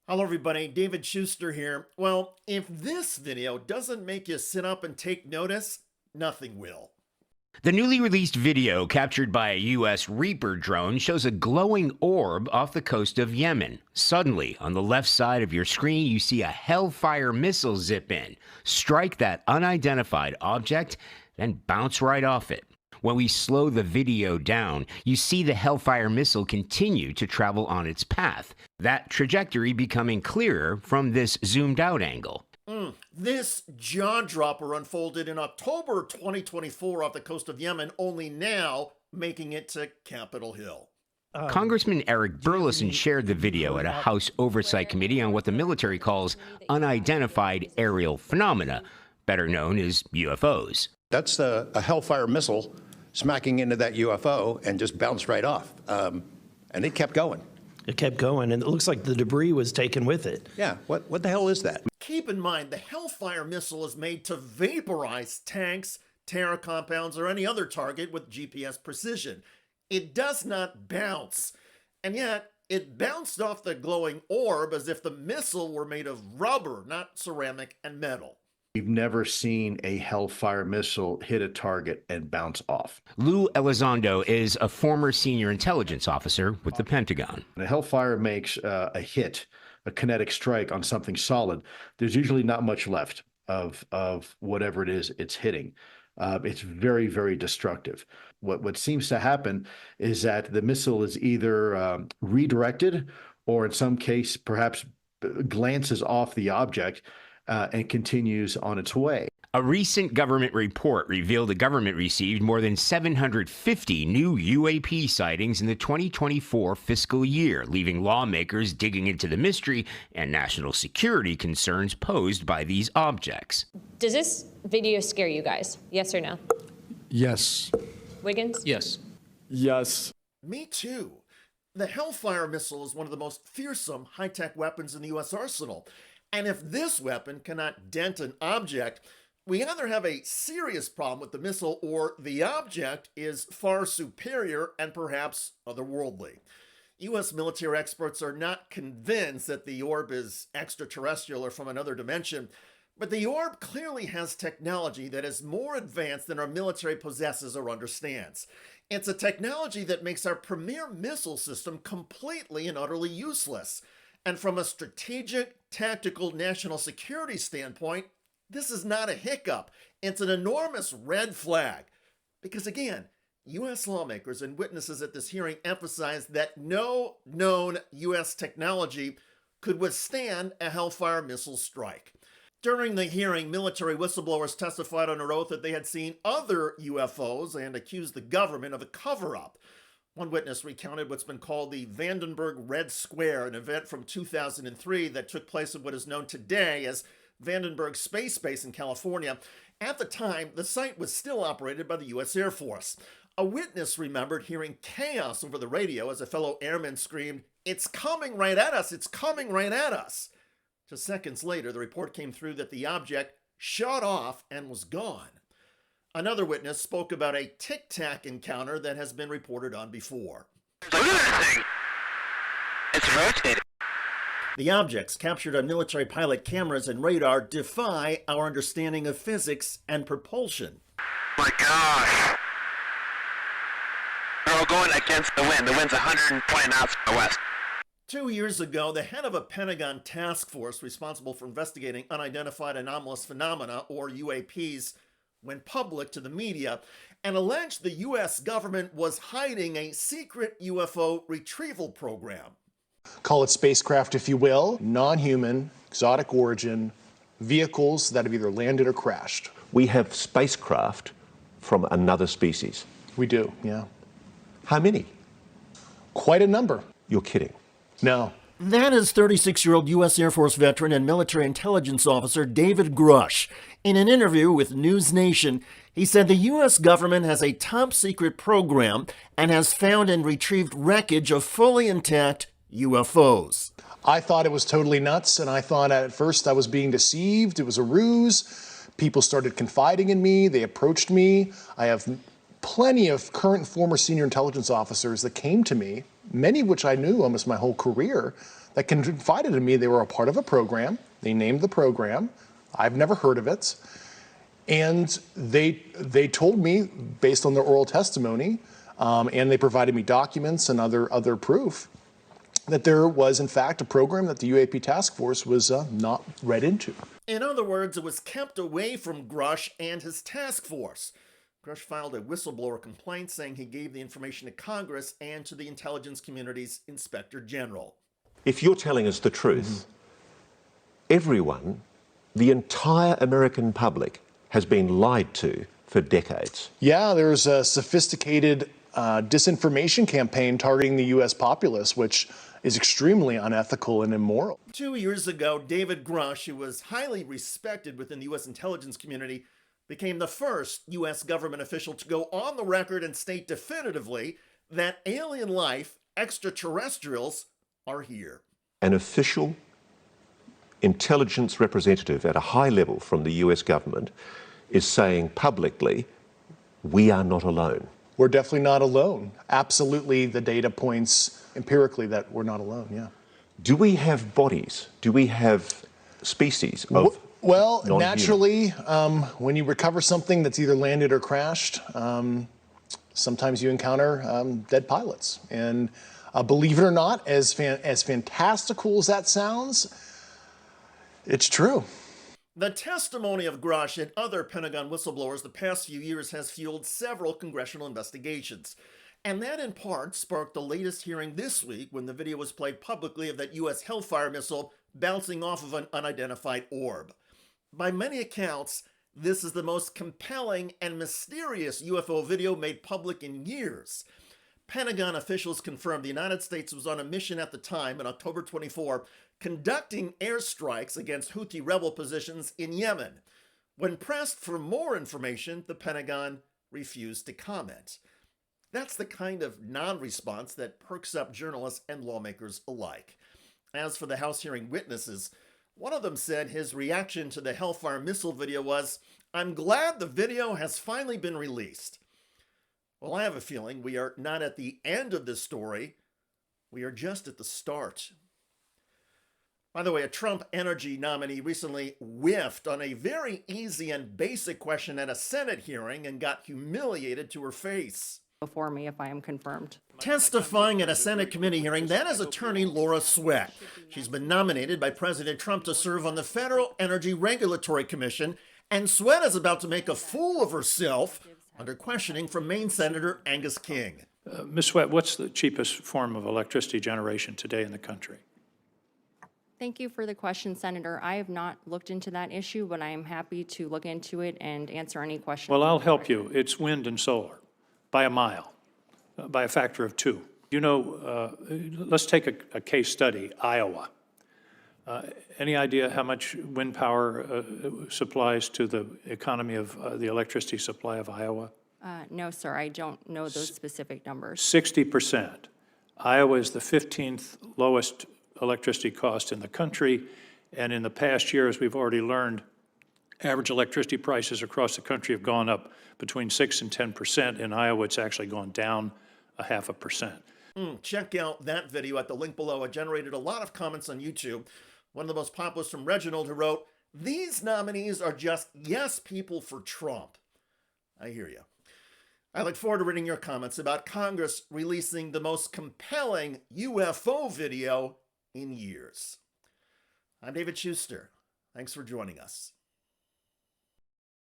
Hello everybody, David Shuster here. Well, if this video doesn't make you sit up and take notice, nothing will. The newly released video captured by a U.S. Reaper drone shows a glowing orb off the coast of Yemen. Suddenly, on the left side of your screen, you see a Hellfire missile zip in, strike that unidentified object, then bounce right off it. When we slow the video down, you see the Hellfire missile continue to travel on its path, that trajectory becoming clearer from this zoomed-out angle. This jaw-dropper unfolded in October 2024 off the coast of Yemen, only now making it to Capitol Hill. Congressman Eric Burleson shared the video at a House Oversight Committee on what the military calls unidentified aerial phenomena, better known as UFOs. That's a Hellfire missile smacking into that UFO and just bounced right off. And it kept going. It kept going, and it looks like the debris was taken with it. Yeah, what the hell is that? Keep in mind, the Hellfire missile is made to vaporize tanks, terror compounds, or any other target with GPS precision. It does not bounce. And yet, it bounced off the glowing orb as if the missile were made of rubber, not ceramic and metal. We've never seen a Hellfire missile hit a target and bounce off. Lou Elizondo is a former senior intelligence officer with the Pentagon. When a Hellfire makes a hit, a kinetic strike on something solid, there's usually not much left of whatever it is it's hitting. It's very, very destructive. What seems to happen is that the missile is either redirected or in some case perhaps glances off the object and continues on its way. A recent government report revealed the government received more than 750 new UAP sightings in the 2024 fiscal year, leaving lawmakers digging into the mystery and national security concerns posed by these objects. Does this video scare you guys? Yes or no? Yes. Wiggins? Yes. Yes. Me too. The Hellfire missile is one of the most fearsome high-tech weapons in the U.S. arsenal. And if this weapon cannot dent an object, we either have a serious problem with the missile or the object is far superior and perhaps otherworldly. U.S. military experts are not convinced that the orb is extraterrestrial or from another dimension, but the orb clearly has technology that is more advanced than our military possesses or understands. It's a technology that makes our premier missile system completely and utterly useless. And from a strategic, tactical, national security standpoint, this is not a hiccup. It's an enormous red flag. Because again, U.S. lawmakers and witnesses at this hearing emphasized that no known U.S. technology could withstand a Hellfire missile strike. During the hearing, military whistleblowers testified under oath that they had seen other UFOs and accused the government of a cover-up. One witness recounted what's been called the Vandenberg Red Square, an event from 2003 that took place at what is known today as Vandenberg Space Base in California. At the time, the site was still operated by the U.S. Air Force. A witness remembered hearing chaos over the radio as a fellow airman screamed, "It's coming right at us! It's coming right at us!" Just seconds later, the report came through that the object shot off and was gone. Another witness spoke about a Tic Tac encounter that has been reported on before. Look at that thing! It's rotating. The objects captured on military pilot cameras and radar defy our understanding of physics and propulsion. My gosh! They're all going against the wind. The wind's 120 knots from the west. 2 years ago, the head of a Pentagon task force responsible for investigating unidentified anomalous phenomena, or UAPs, went public to the media and alleged the U.S. government was hiding a secret UFO retrieval program. Call it spacecraft, if you will, non-human, exotic origin, vehicles that have either landed or crashed. We have spacecraft from another species. We do, yeah. How many? Quite a number. You're kidding. No. That is 36-year-old U.S. Air Force veteran and military intelligence officer David Grush. In an interview with News Nation, he said the U.S. government has a top-secret program and has found and retrieved wreckage of fully intact UFOs. I thought it was totally nuts, and I thought at first I was being deceived. It was a ruse. People started confiding in me. They approached me. I have plenty of current and former senior intelligence officers that came to me many of which I knew almost my whole career, that confided in me they were a part of a program. They named the program. I've never heard of it. And they told me, based on their oral testimony, and they provided me documents and other proof, that there was, in fact, a program that the UAP task force was not read into. In other words, it was kept away from Grush and his task force. Grush filed a whistleblower complaint saying he gave the information to Congress and to the intelligence community's Inspector General. If you're telling us the truth, everyone, the entire American public, has been lied to for decades. Yeah, there's a sophisticated disinformation campaign targeting the U.S. populace, which is extremely unethical and immoral. 2 years ago, David Grush, who was highly respected within the U.S. intelligence community, became the first U.S. government official to go on the record and state definitively that alien life, extraterrestrials, are here. An official intelligence representative at a high level from the US government is saying publicly, we are not alone. We're definitely not alone. Absolutely, the data points empirically that we're not alone, yeah. Do we have bodies? Do we have species of Well, non-human? naturally, when you recover something that's either landed or crashed, sometimes you encounter dead pilots. And believe it or not, as fantastical as that sounds, it's true. The testimony of Grush and other Pentagon whistleblowers the past few years has fueled several congressional investigations. And that in part sparked the latest hearing this week when the video was played publicly of that U.S. Hellfire missile bouncing off of an unidentified orb. By many accounts, this is the most compelling and mysterious UFO video made public in years. Pentagon officials confirmed the United States was on a mission at the time, in October 24, conducting airstrikes against Houthi rebel positions in Yemen. When pressed for more information, the Pentagon refused to comment. That's the kind of non-response that perks up journalists and lawmakers alike. As for the House hearing witnesses, one of them said his reaction to the Hellfire missile video was, "I'm glad the video has finally been released." Well, I have a feeling we are not at the end of this story. We are just at the start. By the way, a Trump energy nominee recently whiffed on a very easy and basic question at a Senate hearing and got humiliated to her face. Before me if I am confirmed. Testifying at a Senate committee hearing, that is attorney Laura Sweat. She's been nominated by President Trump to serve on the Federal Energy Regulatory Commission, and Sweat is about to make a fool of herself under questioning from Maine Senator Angus King. Ms. Sweat, what's the cheapest form of electricity generation today in the country? Thank you for the question, Senator. I have not looked into that issue, but I am happy to look into it and answer any questions. Well, I'll help you. It's wind and solar by a mile, by a factor of 2. You know, let's take a case study, Iowa. Any idea how much wind power supplies to the economy of the electricity supply of Iowa? No, sir, I don't know those specific numbers. 60%. Iowa is the 15th lowest electricity cost in the country, and in the past year, as we've already learned, average electricity prices across the country have gone up between 6 and 10%. In Iowa, it's actually gone down 0.5%. Check out that video at the link below. It generated a lot of comments on YouTube. One of the most popular from Reginald, who wrote, "These nominees are just yes people for Trump." I hear you. I look forward to reading your comments about Congress releasing the most compelling UFO video in years. I'm David Shuster. Thanks for joining us.